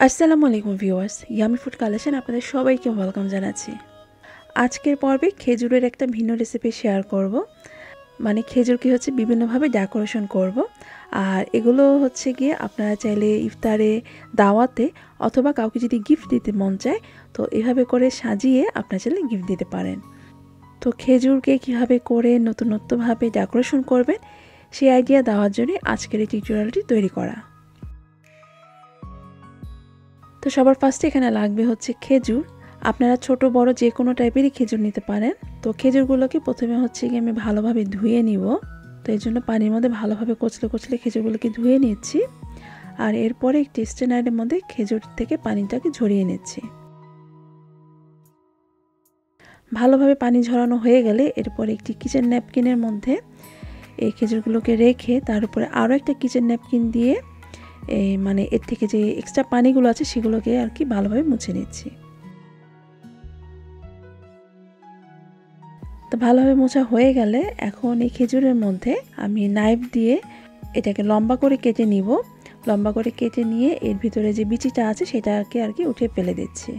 আসসালামু আলাইকুম viewers, yummy food collection আপনাদের সবাইকে ওয়েলকাম জানাচ্ছি। আজকের পর্বে খেজুরের একটা ভিন্ন রেসিপি শেয়ার করব। মানে খেজুরকে হচ্ছে বিভিন্নভাবে ডেকোরেশন করব। আর এগুলো হচ্ছে গিয়ে আপনারা চাইলে ইফতারে, দাওয়াতে অথবা কাউকে যদি গিফট দিতে মন চায় তো এভাবে করে সাজিয়ে আপনারা চাইলে গিফট দিতে পারেন। তো খেজুরকে কীভাবে করে নতুনত্বভাবে ডেকোরেশন করবেন সেই আইডিয়া দেওয়ার জন্য আজকের এই টিউটোরিয়ালটি তৈরি করা। তো সবার ফার্স্টে এখানে লাগবে হচ্ছে খেজুর। আপনারা ছোট বড় যে কোনো টাইপেরই খেজুর নিতে পারেন। তো খেজুরগুলোকে প্রথমে হচ্ছে কি আমি ভালোভাবে ধুয়ে নিব। তো এই জন্য পানির মধ্যে ভালোভাবে কচলে কচলে খেজুরগুলোকে ধুয়ে নিচ্ছি। আর এরপরে একটি স্ট্রেনারের মধ্যে খেজুর থেকে পানিটাকে ঝরিয়ে নিচ্ছি। ভালোভাবে পানি ঝরানো হয়ে গেলে এরপরে একটি কিচেন ন্যাপকিনের মধ্যে এই খেজুরগুলোকে রেখে তার উপরে আরও একটা কিচেন ন্যাপকিন দিয়ে মানে এর থেকে যে এক্সট্রা পানিগুলো আছে সেগুলোকে আর কি ভালোভাবে মুছে নিচ্ছি। তো ভালোভাবে মোছা হয়ে গেলে এখন এই খেজুরের মধ্যে আমি নাইফ দিয়ে এটাকে লম্বা করে কেটে নিব। লম্বা করে কেটে নিয়ে এর ভিতরে যে বিচিটা আছে সেটাকে আর কি উঠিয়ে ফেলে দিচ্ছি।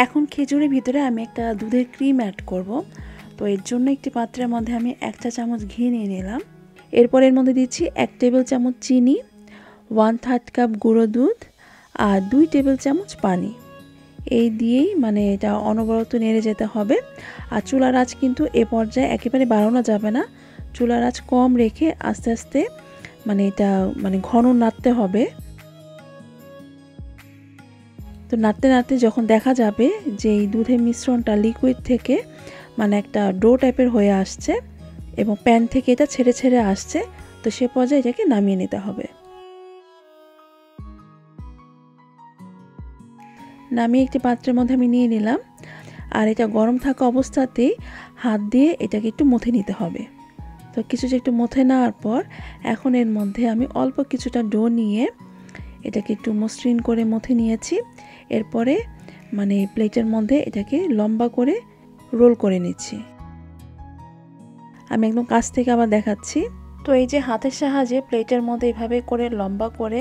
এখন খেজুরের ভিতরে আমি একটা দুধের ক্রিম অ্যাড করব। তো এর জন্য একটি পাত্রের মধ্যে আমি 1 চা চামচ ঘি নিয়ে নিলাম। এরপর এর মধ্যে দিচ্ছি 1 টেবিল চামচ চিনি, 1/3 কাপ গুঁড়ো দুধ আর 2 টেবিল চামচ পানি। এই দিয়েই মানে এটা অনবরত নেড়ে যেতে হবে। আর চুলার আঁচ কিন্তু এ পর্যায়ে একেবারে বাড়ানো যাবে না। চুলার আঁচ কম রেখে আস্তে আস্তে মানে এটা মানে ঘন নাড়তে হবে। তো নাড়তে নাড়তে যখন দেখা যাবে যে এই দুধের মিশ্রণটা লিকুইড থেকে মানে একটা ডো টাইপের হয়ে আসছে এবং প্যান থেকে এটা ছেড়ে ছেড়ে আসছে, তো সে পর্যায়ে এটাকে নামিয়ে নিতে হবে। নামিয়ে একটি পাত্রের মধ্যে আমি নিয়ে নিলাম। আর এটা গরম থাকা অবস্থাতেই হাত দিয়ে এটাকে একটু মথে নিতে হবে। তো কিছু একটু মথে নেওয়ার পর এখন এর মধ্যে আমি অল্প কিছুটা ডো নিয়ে এটাকে একটু মসৃণ করে মথে নিয়েছি। এরপরে মানে প্লেটের মধ্যে এটাকে লম্বা করে রোল করে নিচ্ছি। আমি একদম কাছ থেকে আবার দেখাচ্ছি। তো এই যে হাতের সাহায্যে প্লেটের মধ্যে এভাবে করে লম্বা করে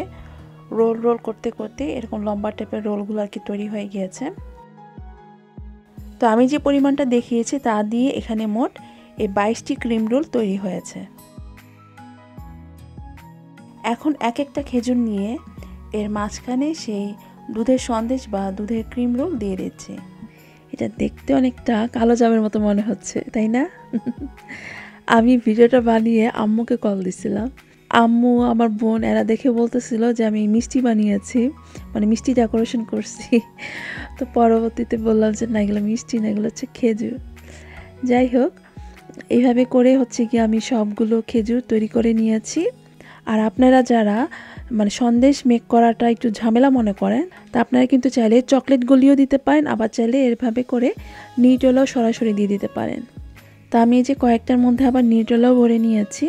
রোল রোল করতে করতে এরকম লম্বা টাইপের রোলগুলো আর কি তৈরি হয়ে গিয়েছে। তো আমি যে পরিমাণটা দেখিয়েছি তা দিয়ে এখানে মোট এই 22টি ক্রিম রোল তৈরি হয়েছে। এখন এক একটা খেজুর নিয়ে এর মাঝখানে সেই দুধের সন্দেশ বা দুধের ক্রিম রোল দিয়ে দিচ্ছি। এটা দেখতে অনেকটা কালো জামের মতো মনে হচ্ছে, তাই না? আমি ভিডিওটা বানিয়ে আম্মুকে কল দিছিলাম। আম্মু, আমার বোন এরা দেখে বলতেছিল যে আমি মিষ্টি বানিয়েছি, মানে মিষ্টি ডেকোরেশন করছি। তো পরবর্তীতে বললাম যে না, এগুলো মিষ্টি না, এগুলো হচ্ছে খেজুর। যাই হোক, এইভাবে করে হচ্ছে কি আমি সবগুলো খেজুর তৈরি করে নিয়েছি। আর আপনারা যারা মানে সন্দেশ মেক করাটা একটু ঝামেলা মনে করেন তা আপনারা কিন্তু চাইলে চকলেট গলিও দিতে পারেন, আবার চাইলে এভাবে করে নিউটেলাও সরাসরি দিয়ে দিতে পারেন। তা আমি এই যে কয়েকটার মধ্যে আবার নিউটেলাও ভরে নিয়েছি।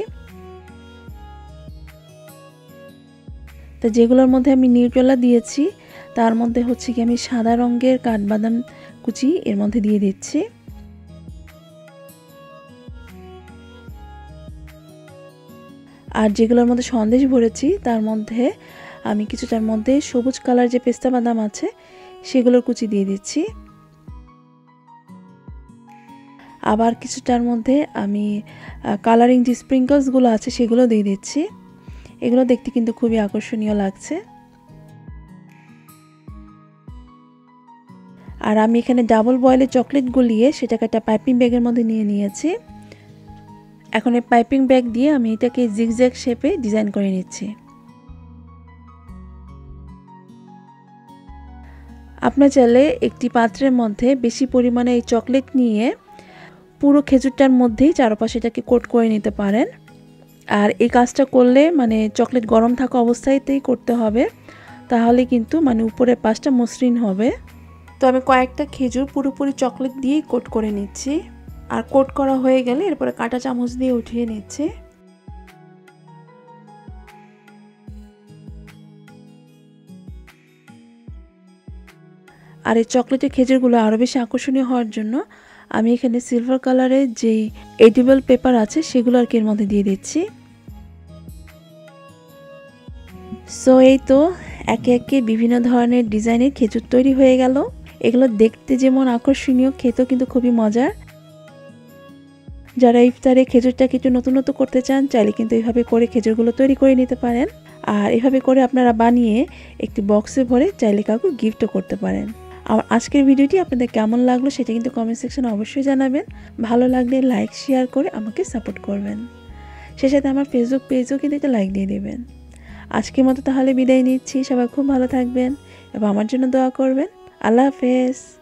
তো যেগুলোর মধ্যে আমি নিউটেলা দিয়েছি তার মধ্যে হচ্ছে কি আমি সাদা রঙের কাঠবাদাম কুচি এর মধ্যে দিয়ে দিচ্ছি। আর যেগুলোর মধ্যে সন্দেশ ভরেছি তার মধ্যে আমি কিছুটার মধ্যে সবুজ কালার যে পেস্তা বাদাম আছে সেগুলোর কুচি দিয়ে দিচ্ছি। আবার কিছুটার মধ্যে আমি কালারিং যে স্প্রিঙ্কলসগুলো আছে সেগুলো দিয়ে দিচ্ছি। এগুলো দেখতে কিন্তু খুবই আকর্ষণীয় লাগছে। আর আমি এখানে ডাবল বয়েলে চকলেট গলিয়ে সেটাকে একটা পাইপিং ব্যাগের মধ্যে নিয়ে নিয়েছি। এখন এই পাইপিং ব্যাগ দিয়ে আমি এটাকে জিগজ্যাগ শেপে ডিজাইন করে নিচ্ছি। আপনার চাইলে একটি পাত্রের মধ্যে বেশি পরিমাণে এই চকলেট নিয়ে পুরো খেজুরটার মধ্যেই চারপাশে এটাকে কোট করে নিতে পারেন। আর এই কাজটা করলে মানে চকলেট গরম থাকা অবস্থাতেই করতে হবে, তাহলে কিন্তু মানে উপরের পাশটা মসৃণ হবে। তো আমি কয়েকটা খেজুর পুরোপুরি চকলেট দিয়েই কোট করে নিচ্ছি। আর কোট করা হয়ে গেলে এরপরে কাঁটা চামচ দিয়ে উঠিয়ে নিচ্ছি। আর এই চকলেটের খেজুরগুলো আরও বেশি আকর্ষণীয় হওয়ার জন্য আমি এখানে সিলভার কালারের যে এডিবল পেপার আছে সেগুলো আর কি এর মধ্যে দিয়ে দিচ্ছি। সো এই তো একে একে বিভিন্ন ধরনের ডিজাইনের খেজুর তৈরি হয়ে গেল। এগুলো দেখতে যেমন আকর্ষণীয়, খেতেও কিন্তু খুবই মজার। যারা ইফতারে খেজুরটাকে একটু নতুন নতুন করতে চান চাইলে কিন্তু এইভাবে করে খেজুরগুলো তৈরি করে নিতে পারেন। আর এভাবে করে আপনারা বানিয়ে একটি বক্সে ভরে চাইলে কাউকে গিফটও করতে পারেন। আর আজকের ভিডিওটি আপনাদের কেমন লাগলো সেটা কিন্তু কমেন্ট সেকশনে অবশ্যই জানাবেন। ভালো লাগলে লাইক শেয়ার করে আমাকে সাপোর্ট করবেন। সে সাথে আমার ফেসবুক পেজও কিন্তু একটা লাইক দিয়ে দেবেন। আজকের মতো তাহলে বিদায় নিচ্ছি। সবাই খুব ভালো থাকবেন এবং আমার জন্য দোয়া করবেন। আল্লাহ হাফেজ।